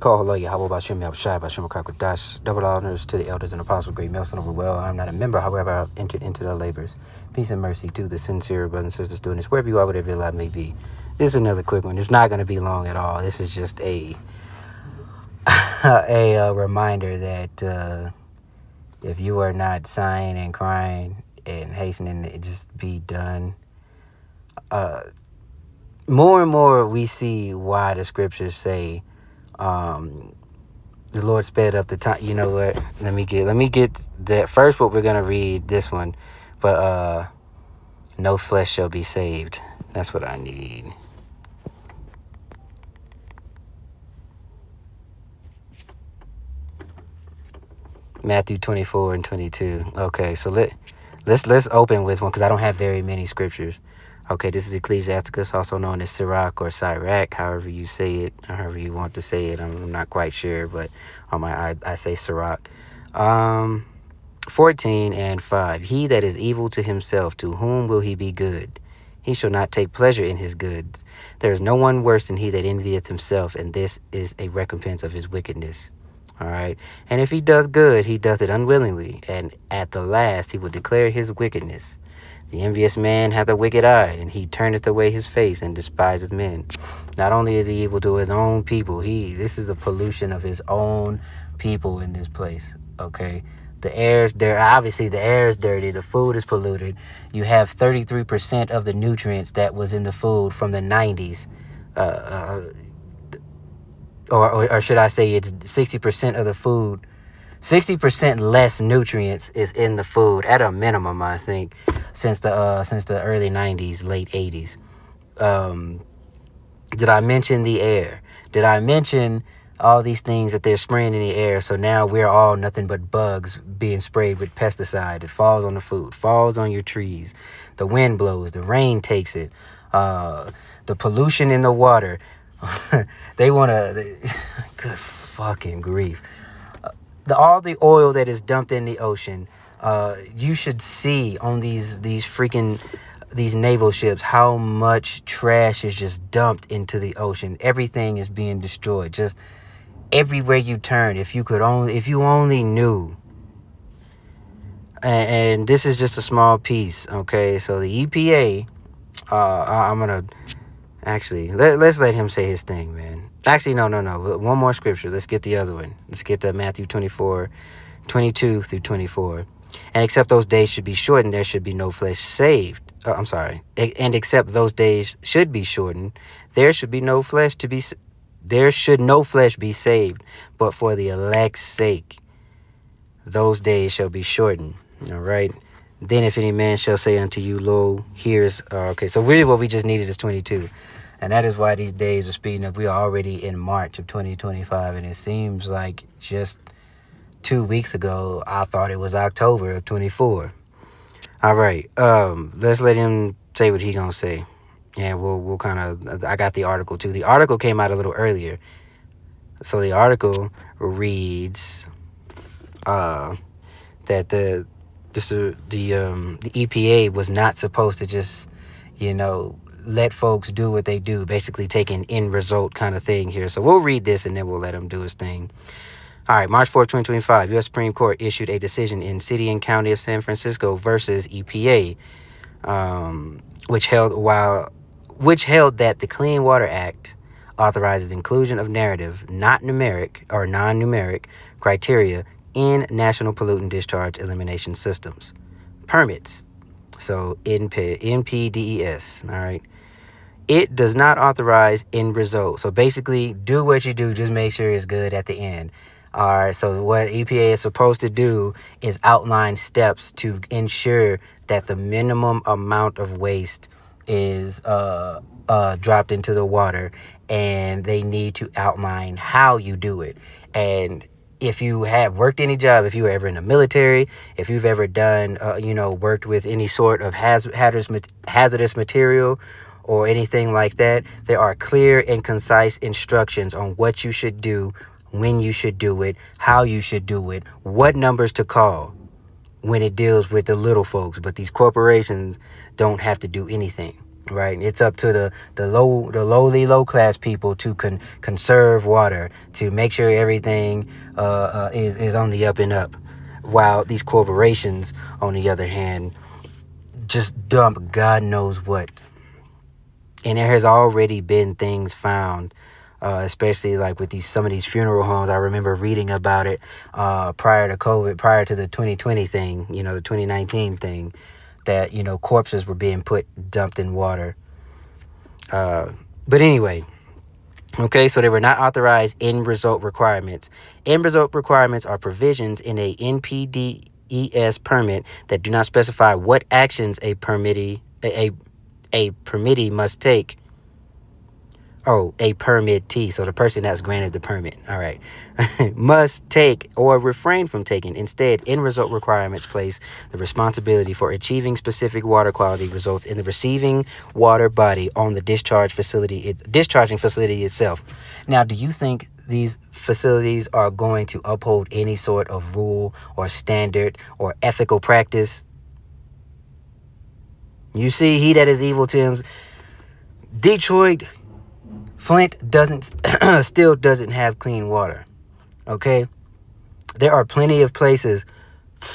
Call hello, Yahweh Bashem Yahushai Bashem Kakwadash. Double honors to the elders and apostles, great male son of a well. I'm not a member, however, I've entered into the labors. Peace and mercy to the sincere brothers and sisters doing this, wherever you are, whatever your life may be. This is another quick one. It's not going to be long at all. This is just a reminder that if you are not sighing and crying and hastening to just be done, more and more we see why the scriptures say the Lord sped up the time. You know what? Let me get that first. What we're gonna read this one, but no flesh shall be saved. That's what I need. Matthew 24 and 22. Okay, so let's open with one because I don't have very many scriptures. Okay, this is Ecclesiasticus, also known as Sirach or Sirach, however you say it, or however you want to say it. I'm not quite sure, but on my I say Sirach. 14 and 5. He that is evil to himself, to whom will he be good? He shall not take pleasure in his goods. There is no one worse than he that envieth himself, and this is a recompense of his wickedness. All right. And if he does good, he doth it unwillingly, and at the last he will declare his wickedness. The envious man hath a wicked eye, and he turneth away his face and despiseth men. Not only is he evil to his own people, this is the pollution of his own people in this place. Okay. The air is there. Obviously, the air is dirty. The food is polluted. You have 33% of the nutrients that was in the food from the 90s. Or should I say it's 60% of the food. 60% less nutrients is in the food at a minimum, I think, since the early 90s, late 80s. Did I mention the air? Did I mention all these things that they're spraying in the air? So now we're all nothing but bugs being sprayed with pesticide. It falls on the food, falls on your trees. The wind blows, the rain takes it. The pollution in the water. They want to... Good fucking grief. All the oil that is dumped in the ocean, you should see on these naval ships how much trash is just dumped into the ocean. Everything is being destroyed. Just everywhere you turn. If you only knew. And this is just a small piece. Okay, so the EPA. I'm gonna actually let's let him say his thing, man. Actually, no. One more scripture. Let's get the other one. Let's get to Matthew 24, 22 through 24. And except those days should be shortened, there should be no flesh saved. And except those days should be shortened, there should no flesh be saved. But for the elect's sake, those days shall be shortened. All right. Then if any man shall say unto you, lo, here's... okay, so really what we just needed is 22. And that is why these days are speeding up. We are already in March of 2025. And it seems like just 2 weeks ago, I thought it was October of 24. All right. Let's let him say what he gonna say. And we'll kind of... I got the article, too. The article came out a little earlier. So the article reads that the EPA was not supposed to just, let folks do what they do, basically take an end result kind of thing here. So we'll read this and then we'll let him do his thing. All right, March 4th, 2025, U.S. Supreme Court issued a decision in City and County of San Francisco versus EPA, which held that the Clean Water Act authorizes inclusion of narrative, non-numeric criteria in national pollutant discharge elimination systems. Permits. So NPDES, all right. It does not authorize end result. So basically, do what you do, just make sure it's good at the end. All right, so what EPA is supposed to do is outline steps to ensure that the minimum amount of waste is dropped into the water, and they need to outline how you do it. And if you have worked any job, if you were ever in the military, if you've ever done, worked with any sort of hazardous material or anything like that, there are clear and concise instructions on what you should do, when you should do it, how you should do it, what numbers to call when it deals with the little folks. But these corporations don't have to do anything. right? It's up to the lowly low class people to conserve water, to make sure everything is on the up and up, while these corporations, on the other hand, just dump God knows what. And there has already been things found, especially like with some of these funeral homes. I remember reading about it prior to COVID, prior to the 2020 thing, the 2019 thing, that corpses were being dumped in water. But anyway, okay, so they were not authorized end result requirements. End result requirements are provisions in a NPDES permit that do not specify what actions a permittee must take. Oh, a permittee. So the person that's granted the permit. All right. Must take or refrain from taking. Instead, end result requirements place the responsibility for achieving specific water quality results in the receiving water body on the discharging facility itself. Now, do you think these facilities are going to uphold any sort of rule or standard or ethical practice? You see, he that is evil to him. Detroit, Flint still doesn't have clean water. Okay? There are plenty of places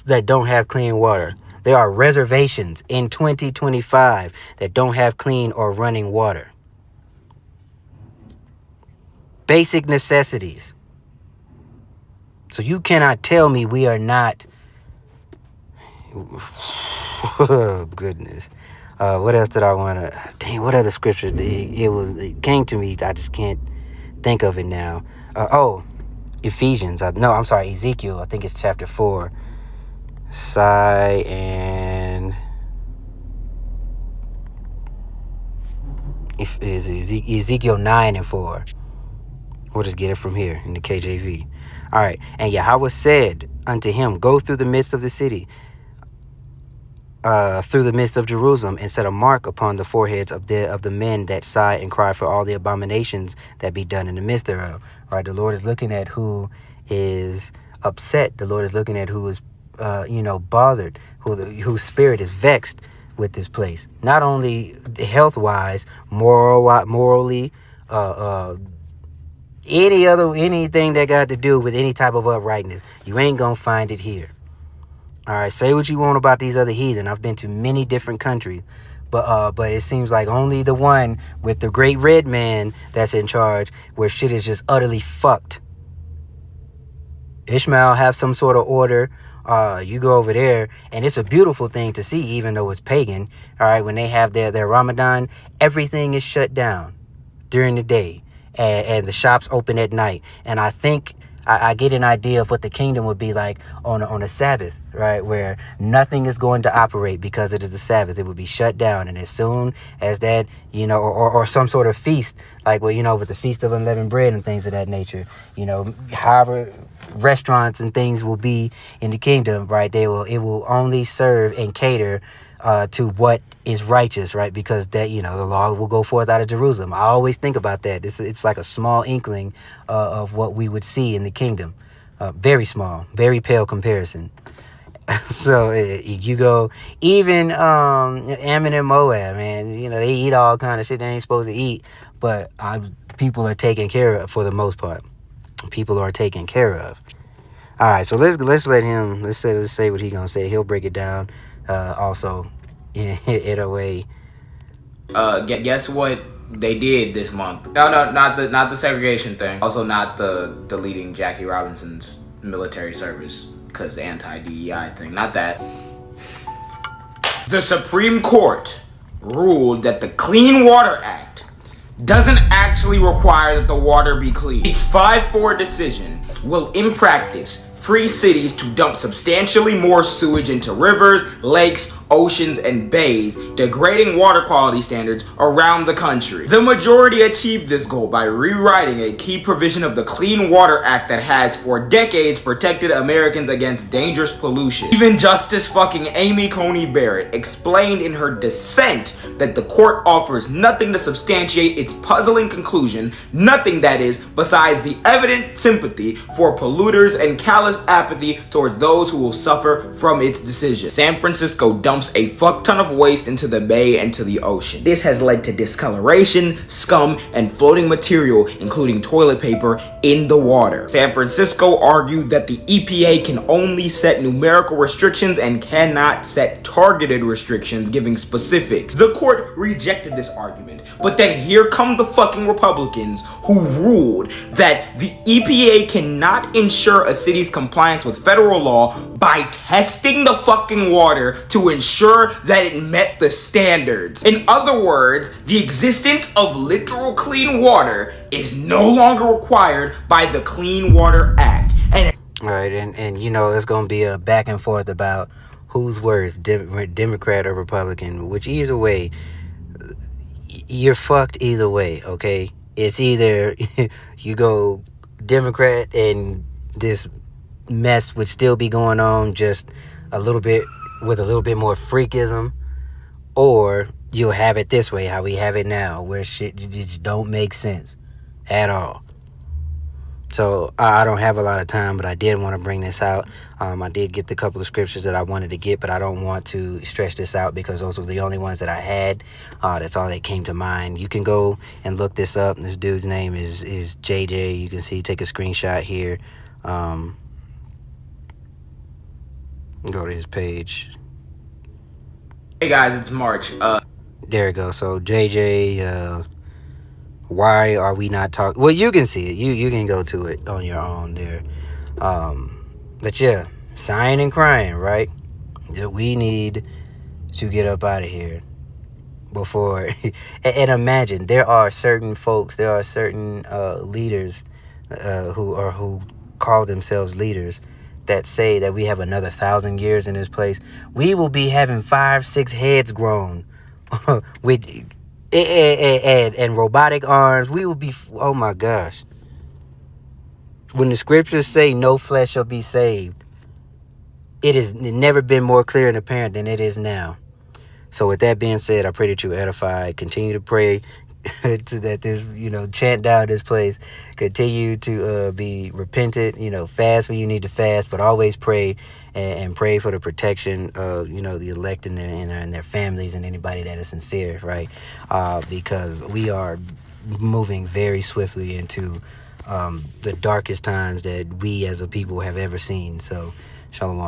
that don't have clean water. There are reservations in 2025 that don't have clean or running water. Basic necessities. So you cannot tell me we are not. Oh, goodness. What else did I want to... Dang, what other scripture? It came to me. I just can't think of it now. Ephesians. Ezekiel. I think it's chapter 4. And... Ezekiel 9 and 4. We'll just get it from here in the KJV. All right. And Yahweh said unto him, go through the midst of the city, through the midst of Jerusalem, and set a mark upon the foreheads of the men that sigh and cry for all the abominations that be done in the midst thereof. Right? The Lord is looking at who is upset. The Lord is looking at who is, bothered, whose spirit is vexed with this place. Not only health-wise, morally, anything that got to do with any type of uprightness. You ain't gonna find it here. All right, say what you want about these other heathen. I've been to many different countries, but it seems like only the one with the great red man that's in charge, where shit is just utterly fucked. Ishmael have some sort of order. You go over there, and it's a beautiful thing to see, even though it's pagan. All right, when they have their Ramadan, everything is shut down during the day, and the shops open at night. And I think I get an idea of what the kingdom would be like on a Sabbath, right? Where nothing is going to operate because it is a Sabbath. It would be shut down. And as soon as that, or some sort of feast, like, with the Feast of Unleavened Bread and things of that nature, however restaurants and things will be in the kingdom, right? It will only serve and cater to what is righteous, right? Because that, the law will go forth out of Jerusalem. I always think about that. It's like a small inkling of what we would see in the kingdom. Very small, very pale comparison. So you go, even Ammon and Moab, man, they eat all kind of shit they ain't supposed to eat, but people are taken care of for the most part. People are taken care of. All right, so let's let him. Let's say what he's gonna say. He'll break it down. Also, in a way. Guess what they did this month? No, not the segregation thing. Also, not the deleting Jackie Robinson's military service because the anti-DEI thing. Not that. The Supreme Court ruled that the Clean Water Act doesn't actually require that the water be clean. Its 5-4 decision will, in practice, free cities to dump substantially more sewage into rivers, lakes, oceans, and bays, degrading water quality standards around the country. The majority achieved this goal by rewriting a key provision of the Clean Water Act that has for decades protected Americans against dangerous pollution. Even Justice fucking Amy Coney Barrett explained in her dissent that the court offers nothing to substantiate its puzzling conclusion, nothing that is, besides the evident sympathy for polluters and California callous apathy towards those who will suffer from its decision. San Francisco dumps a fuck ton of waste into the bay and to the ocean. This has led to discoloration, scum, and floating material, including toilet paper, in the water. San Francisco argued that the EPA can only set numerical restrictions and cannot set targeted restrictions, giving specifics. The court rejected this argument, but then here come the fucking Republicans who ruled that the EPA cannot ensure a city's compliance with federal law by testing the fucking water to ensure that it met the standards. In other words, the existence of literal clean water is no longer required by the Clean Water Act. And all right, and you know, it's gonna be a back and forth about who's worse, Democrat or Republican, which either way, you're fucked either way, okay? It's either you go Democrat and this mess would still be going on, just a little bit with a little bit more freakism, or you'll have it this way, how we have it now, where shit just don't make sense at all. So I don't have a lot of time, but I did want to bring this out. I did get the couple of scriptures that I wanted to get, but I don't want to stretch this out because those were the only ones that I had. That's all that came to mind. You can go and look this up. This dude's name is JJ. You can see, take a screenshot here. Go to his page. hey guys, it's March. There we go. So JJ, why are we not talking? Well, you can see it. You can go to it on your own there. But yeah, sighing and crying, right? That we need to get up out of here before. And imagine, there are certain folks, there are certain leaders who call themselves leaders that say that we have another 1,000 years in this place. We will be having 5-6 heads grown with and robotic arms. We will be, oh my gosh. When the scriptures say no flesh shall be saved, it has never been more clear and apparent than it is now. So with that being said, I pray that you edify. Continue to pray to that this, chant down this place. Continue to be repentant, fast when you need to fast, but always pray and pray for the protection of, the elect and their families and anybody that is sincere, right? Because we are moving very swiftly into the darkest times that we as a people have ever seen. So, shalom.